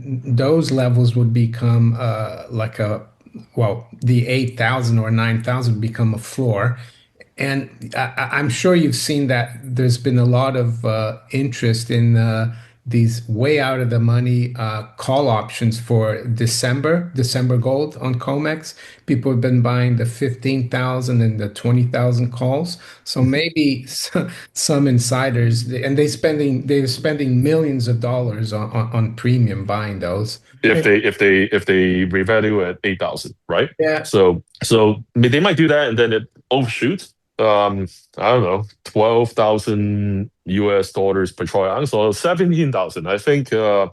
those levels would become like the 8,000 or 9,000 become a floor. And I'm sure you've seen that there's been a lot of interest in these way out of the money call options for December gold on COMEX. People have been buying the 15,000 and the 20,000 calls. So maybe some insiders, and they're spending millions of dollars on premium buying those. If they revalue at 8,000, right? Yeah, So they might do that and then it overshoots. I don't know, 12,000 US dollars per troy ounce or 17,000. I think Pierre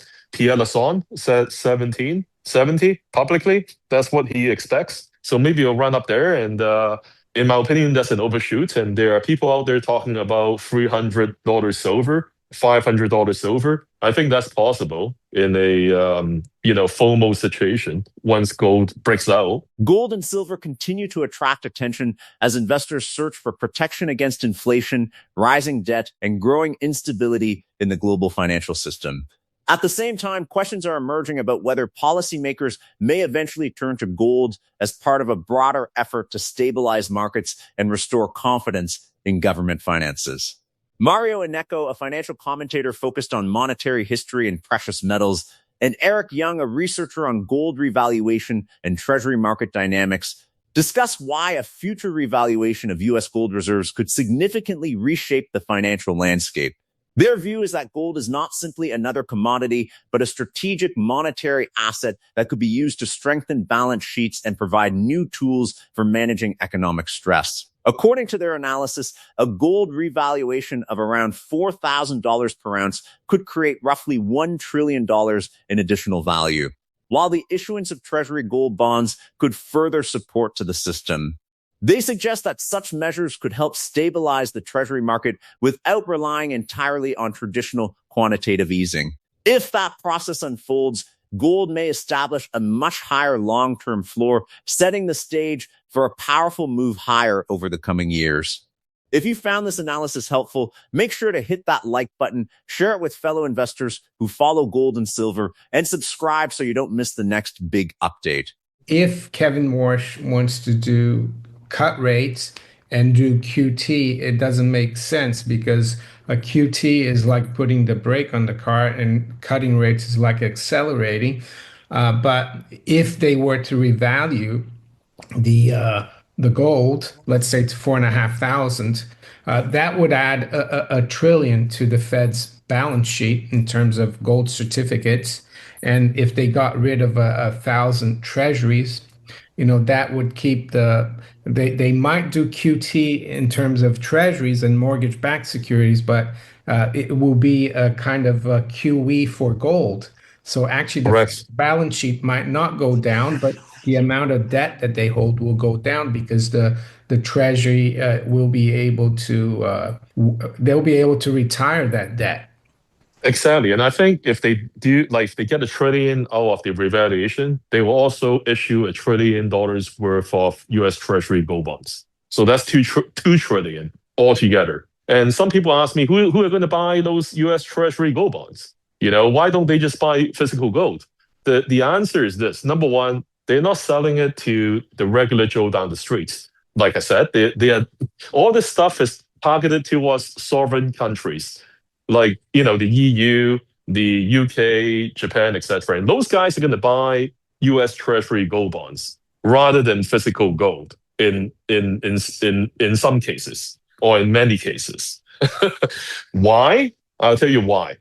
Lassonde said 1770 publicly. That's what he expects. So maybe it'll run up there. And in my opinion, that's an overshoot. And there are people out there talking about $300 silver, $500 silver. I think that's possible in a FOMO situation once gold breaks out. Gold and silver continue to attract attention as investors search for protection against inflation, rising debt, and growing instability in the global financial system. At the same time, questions are emerging about whether policymakers may eventually turn to gold as part of a broader effort to stabilize markets and restore confidence in government finances. Marioinnecco, a financial commentator focused on monetary history and precious metals, and Eric Yeung, a researcher on gold revaluation and Treasury market dynamics, discuss why a future revaluation of U.S. gold reserves could significantly reshape the financial landscape. Their view is that gold is not simply another commodity, but a strategic monetary asset that could be used to strengthen balance sheets and provide new tools for managing economic stress. According to their analysis, a gold revaluation of around $4,000 per ounce could create roughly $1 trillion in additional value, while the issuance of Treasury gold bonds could further support to the system. They suggest that such measures could help stabilize the Treasury market without relying entirely on traditional quantitative easing. If that process unfolds, gold may establish a much higher long-term floor, setting the stage for a powerful move higher over the coming years. If you found this analysis helpful, make sure to hit that like button, share it with fellow investors who follow gold and silver, and subscribe so you don't miss the next big update. if Kevin Warsh wants to do cut rates and do QT, it doesn't make sense because a QT is like putting the brake on the car and cutting rates is like accelerating. But if they were to revalue the gold, let's say to 4,500, that would add a trillion to the Fed's balance sheet in terms of gold certificates. And if they got rid of 1,000 treasuries, that would keep they might do QT in terms of treasuries and mortgage-backed securities, but it will be a kind of a QE for gold. So actually, the Correct. balance sheet might not go down, but the amount of debt that they hold will go down because the Treasury will be able to they'll be able to retire that debt. Exactly. And I think if they do, like, if they get $1 trillion out of the revaluation, they will also issue $1 trillion worth of US Treasury gold bonds. So that's 2 trillion altogether. And some people ask me, who are going to buy those US Treasury gold bonds? Why don't they just buy physical gold? The answer is this. Number one, they're not selling it to the regular Joe down the streets. Like I said, they are, all this stuff is targeted towards sovereign countries like the EU, the UK, Japan, etc. And those guys are going to buy U.S. Treasury gold bonds rather than physical gold in some cases or in many cases. Why? I'll tell you why.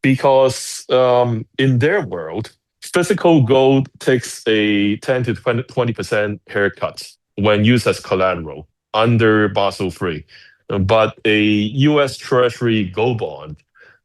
Because in their world, physical gold takes a 10 to 20% haircut when used as collateral under Basel III. But a US Treasury gold bond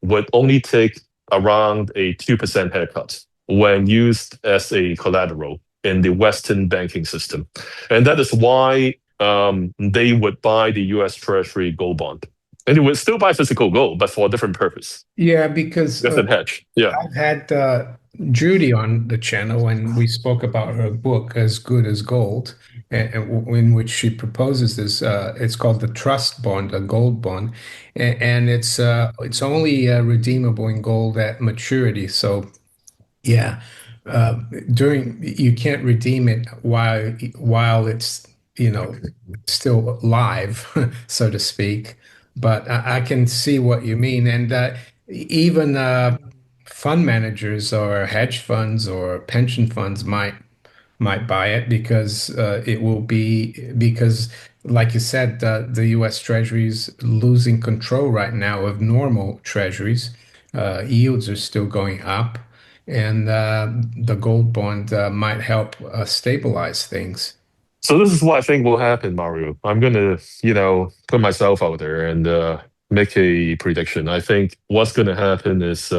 would only take around a 2% haircut when used as a collateral in the Western banking system. And that is why they would buy the US Treasury gold bond. And they would still buy physical gold, but for a different purpose, Yeah, because different hedge. Yeah. I've had Judy on the channel and we spoke about her book, As Good as Gold, in which she proposes this. It's called the trust bond, a gold bond, and it's only redeemable in gold at maturity. So Yeah. During you can't redeem it while it's, still live, so to speak. But I can see what you mean. And even fund managers or hedge funds or pension funds might buy it because it will be because, like you said, the U.S. Treasury's losing control right now of normal treasuries. Yields are still going up, and the gold bond might help stabilize things. So this is what I think will happen, Mario. I'm gonna, put myself out there and make a prediction. I think what's gonna happen is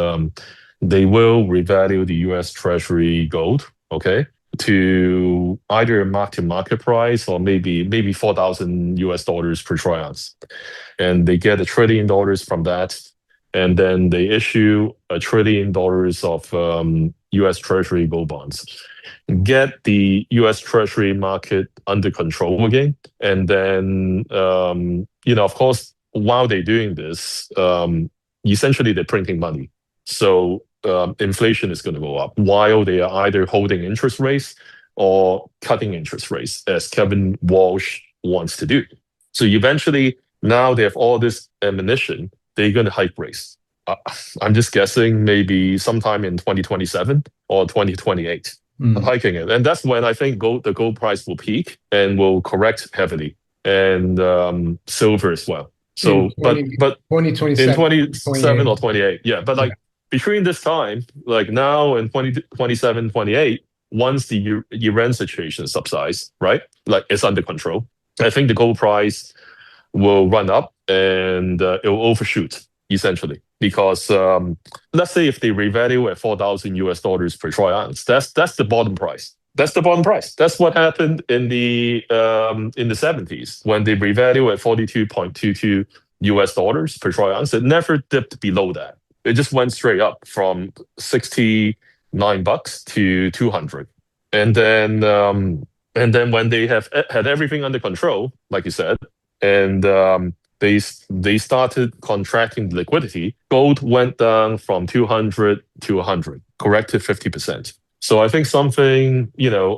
they will revalue the U.S. Treasury gold, okay, to either a mark-to-market price or maybe 4,000 US dollars per troy ounce, and they get $1 trillion from that, and then they issue $1 trillion of U.S. Treasury gold bonds, get the US Treasury market under control again. And then, of course, while they're doing this, essentially they're printing money. So inflation is going to go up while they are either holding interest rates or cutting interest rates, as Kevin Walsh wants to do. So eventually, now they have all this ammunition, they're going to hike rates. Uh, I'm just guessing maybe sometime in 2027 or 2028 Mm. hiking it. And that's when I think the gold price will peak and will correct heavily, and silver as well. In So, twenty but twenty twenty in seven, 27 28. or 28, yeah. But Yeah. like between this time, like now and 2027, 28, once the Iran situation subsides, right? Like it's under control, I think the gold price will run up and it will overshoot essentially because let's say if they revalue at 4,000 US dollars per troy ounce, that's the bottom price. That's the bottom price. That's what happened in the 70s when they revalue at 42.22 US dollars per troy ounce. It never dipped below that. It just went straight up from $69 to 200. And then when they have had everything under control, like you said, and they started contracting the liquidity. Gold went down from 200 to 100, corrected 50%. So I think something,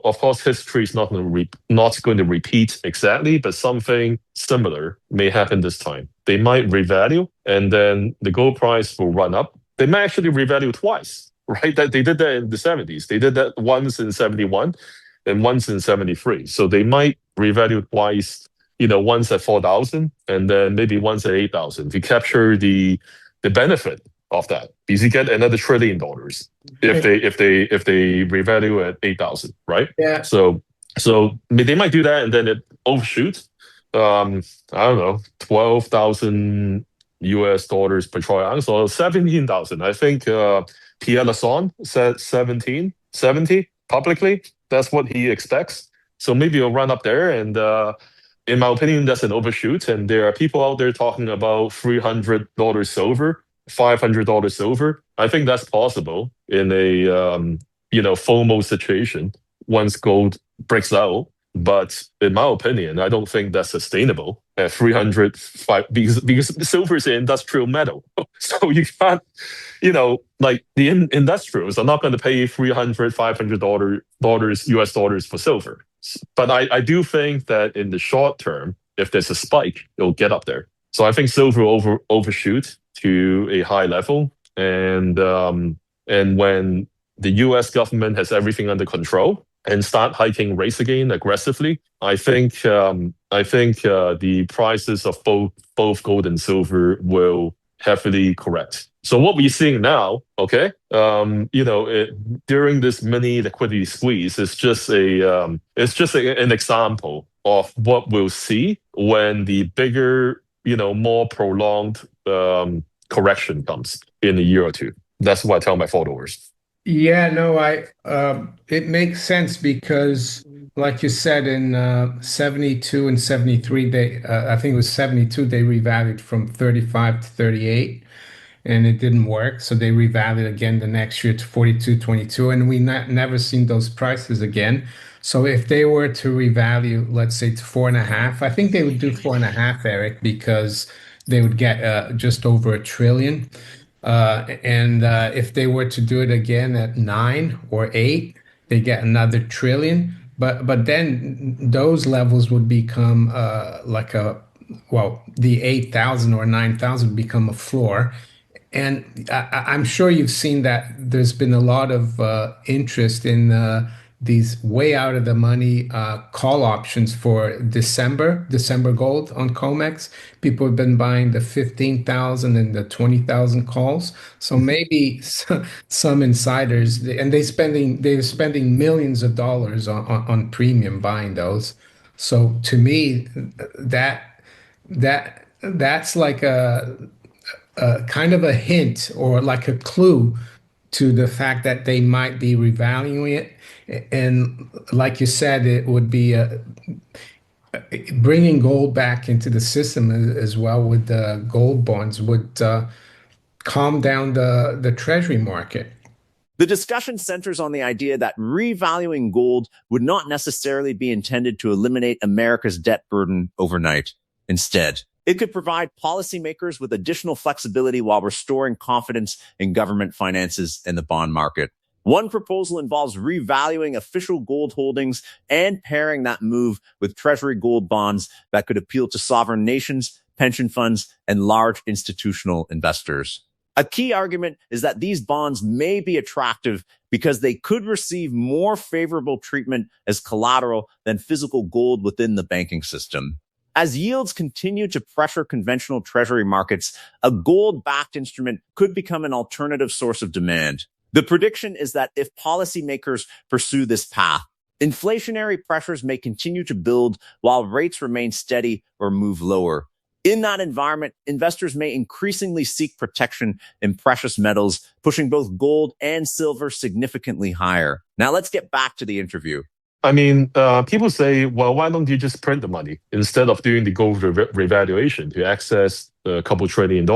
of course, history is not going to repeat exactly, but something similar may happen this time. They might revalue, and then the gold price will run up. They might actually revalue twice, right? That they did that in the 70s. They did that once in 71 and once in 73. So they might revalue twice, once at 4,000 and then maybe once at 8,000 to capture the benefit of that. Because you get another $1 trillion if they revalue at 8,000, right? Yeah. So they might do that and then it overshoots. I don't know, 12,000 US dollars per troy ounce or 17,000. I think Pierre Lassonde said 1770 publicly. That's what he expects. So maybe it'll run up there, and in my opinion, that's an overshoot. And there are people out there talking about $300 silver, $500 silver. I think that's possible in a FOMO situation once gold breaks out. But in my opinion, I don't think that's sustainable at 305 because silver is an industrial metal. So you can't, like the industrials are not going to pay 300, $500 US dollars for silver. But I do think that in the short term, if there's a spike, it'll get up there. So I think silver will overshoot to a high level, and when the U.S. government has everything under control and start hiking rates again aggressively, I think the prices of both gold and silver will heavily correct. So what we're seeing now, okay, during this mini liquidity squeeze, an example of what we'll see when the bigger, more prolonged correction comes in a year or two. That's what I tell my followers. Yeah, no, it makes sense because, like you said, in 72 and 73, I think it was 72, they revalued from 35 to 38, and it didn't work. So they revalued again the next year to 42.22, and we never seen those prices again. So if they were to revalue, let's say to 4.5, I think they would do 4.5, Eric, because they would get just over a trillion. And if they were to do it again at 9 or 8, they get another trillion. But then those levels would become like the 8,000 or 9,000 become a floor. And I'm sure you've seen that there's been a lot of interest in these way out of the money call options for December gold on COMEX. People have been buying the 15,000 and the 20,000 calls. So maybe some insiders, and they're spending millions of dollars on premium buying those. So to me, that's like a kind of a hint or like a clue to the fact that they might be revaluing it. And like you said, it would be bringing gold back into the system as well with the gold bonds would calm down the treasury market. The discussion centers on the idea that revaluing gold would not necessarily be intended to eliminate America's debt burden overnight. Instead, it could provide policymakers with additional flexibility while restoring confidence in government finances and the bond market. One proposal involves revaluing official gold holdings and pairing that move with Treasury gold bonds that could appeal to sovereign nations, pension funds, and large institutional investors. A key argument is that these bonds may be attractive because they could receive more favorable treatment as collateral than physical gold within the banking system. As yields continue to pressure conventional treasury markets, a gold-backed instrument could become an alternative source of demand. The prediction is that if policymakers pursue this path, inflationary pressures may continue to build while rates remain steady or move lower. In that environment, investors may increasingly seek protection in precious metals, pushing both gold and silver significantly higher. Now let's get back to the interview. I mean, people say, well, why don't you just print the money instead of doing the gold revaluation to access a couple $1 trillion?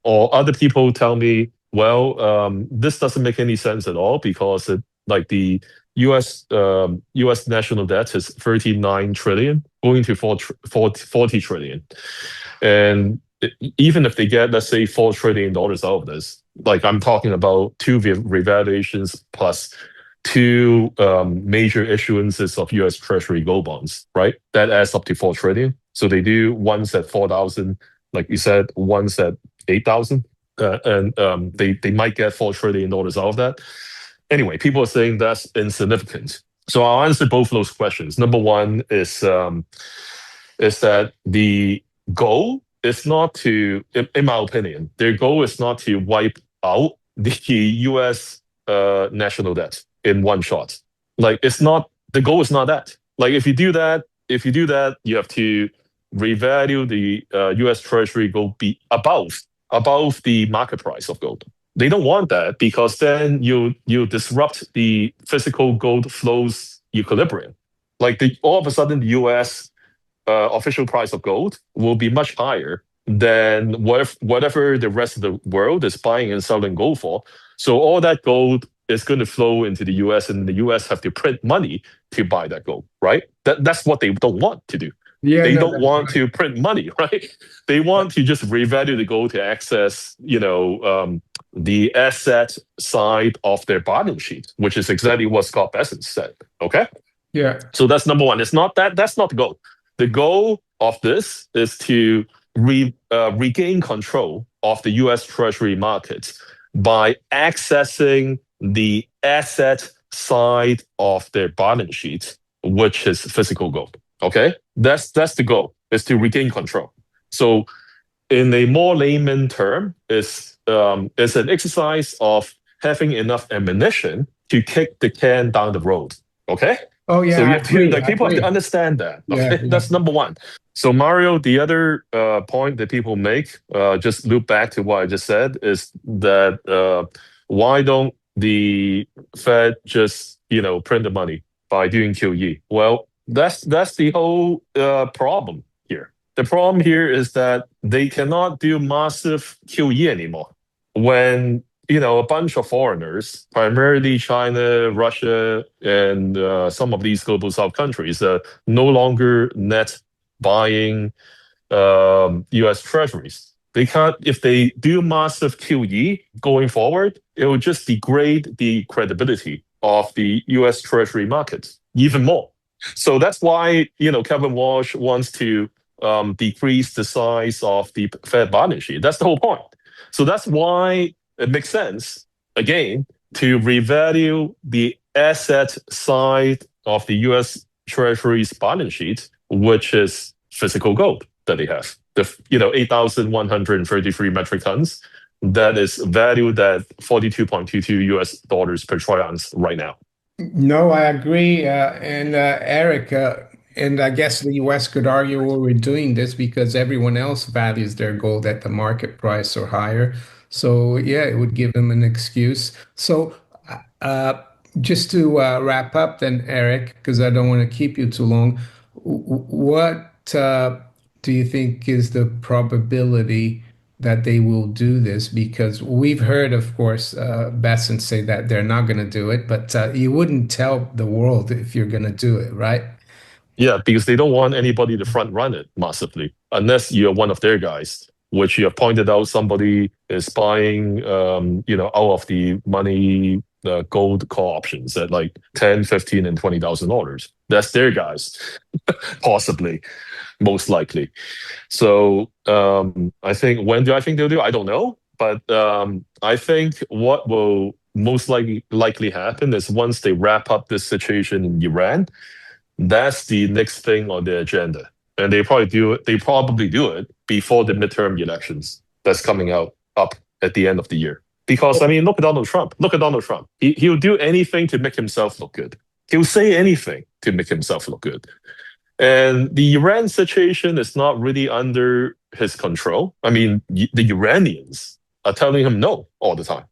Or other people tell me, well, this doesn't make any sense at all because like the U.S. national debt is 39 trillion, going to 40 trillion. And even if they get, let's say, $4 trillion out of this, like I'm talking about 2 revaluations plus 2 major issuances of U.S. Treasury gold bonds, right? That adds up to 4 trillion. So they do once at 4,000, like you said, once at 8,000, and they might get $4 trillion out of that. Anyway, people are saying that's insignificant. So I'll answer both those questions. Number one is that the goal is not to, in my opinion, their goal is not to wipe out the U.S. national debt in one shot. Like it's not, the goal is not that. Like if you do that, you have to revalue the U.S. Treasury gold be above the market price of gold. They don't want that because then you disrupt the physical gold flows equilibrium. Like all of a sudden the U.S. Official price of gold will be much higher than whatever the rest of the world is buying and selling gold for. So all that gold is going to flow into the US, and the US have to print money to buy that gold, right? That's what they don't want to do. Yeah, they no, don't want right. to print money, right? They want to just revalue the gold to access, the asset side of their balance sheet, which is exactly what Scott Bessent said. Okay. Yeah. So that's number one. It's not that. That's not the goal. The goal of this is to regain control of the U.S. Treasury markets by accessing the asset side of their balance sheet, which is physical gold. Okay, that's the goal, is to regain control. So, in a more layman term, it's an exercise of having enough ammunition to kick the can down the road. Okay. Oh yeah, So you I have to, agree. like, I people have agree. to understand that. Okay, Yeah. that's number one. So Mario, the other point that people make, just loop back to what I just said, is that why don't the Fed just print the money by doing QE? Well, that's the whole problem here. The problem here is that they cannot do massive QE anymore when a bunch of foreigners, primarily China, Russia, and some of these global south countries, are no longer net buying U.S. treasuries. Because if they do massive QE going forward, it will just degrade the credibility of the US Treasury market even more. So that's why, Kevin Walsh wants to decrease the size of the Fed balance sheet. That's the whole point. So that's why it makes sense, again, to revalue the asset side of the US Treasury's balance sheet, which is physical gold that they have. The 8,133 metric tons that is valued at $42.22 per troy ounce right now. No, I agree. And Eric, and I guess the US could argue, well, we're doing this because everyone else values their gold at the market price or higher. So, yeah, it would give them an excuse. So, uh, just to wrap up then, Eric, because I don't want to keep you too long, what do you think is the probability that they will do this? Because we've heard, of course, Besson say that they're not going to do it, but you wouldn't tell the world if you're going to do it, right? Yeah, because they don't want anybody to front run it massively, unless you're one of their guys, which you have pointed out somebody is buying, out of the money gold call options at like 10, 15, and $20,000. That's their guys, possibly, most likely. So I think when do I think they'll do? I don't know, but I think what will most likely happen is once they wrap up this situation in Iran, that's the next thing on the agenda, and they probably do it. They probably do it before the midterm elections that's coming up at the end of the year. Because I mean, look at Donald Trump. Look at Donald Trump. He'll do anything to make himself look good. He'll say anything to make himself look good. And the Iran situation is not really under his control. I mean, the Iranians are telling him no all the time.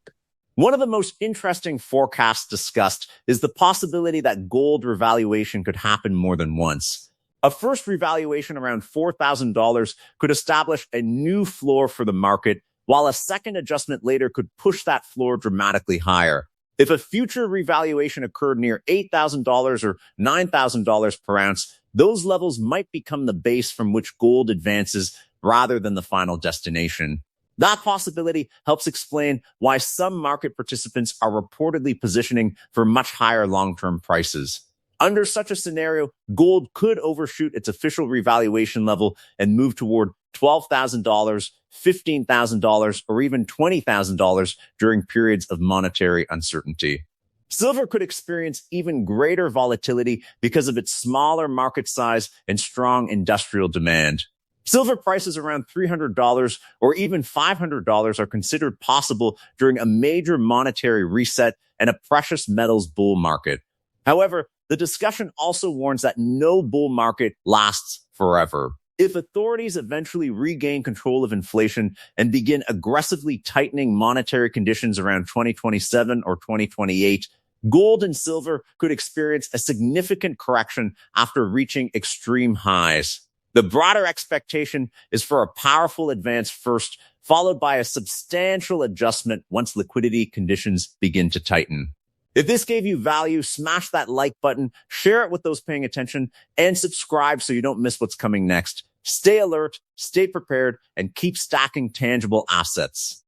One of the most interesting forecasts discussed is the possibility that gold revaluation could happen more than once. A first revaluation around $4,000 could establish a new floor for the market, while a second adjustment later could push that floor dramatically higher. If a future revaluation occurred near $8,000 or $9,000 per ounce, those levels might become the base from which gold advances rather than the final destination. That possibility helps explain why some market participants are reportedly positioning for much higher long-term prices. Under such a scenario, gold could overshoot its official revaluation level and move toward $12,000, $15,000, or even $20,000 during periods of monetary uncertainty. Silver could experience even greater volatility because of its smaller market size and strong industrial demand. Silver prices around $300 or even $500 are considered possible during a major monetary reset and a precious metals bull market. However, the discussion also warns that no bull market lasts forever. If authorities eventually regain control of inflation and begin aggressively tightening monetary conditions around 2027 or 2028, gold and silver could experience a significant correction after reaching extreme highs. The broader expectation is for a powerful advance first, followed by a substantial adjustment once liquidity conditions begin to tighten. If this gave you value, smash that like button, share it with those paying attention, and subscribe so you don't miss what's coming next. Stay alert, stay prepared, and keep stacking tangible assets.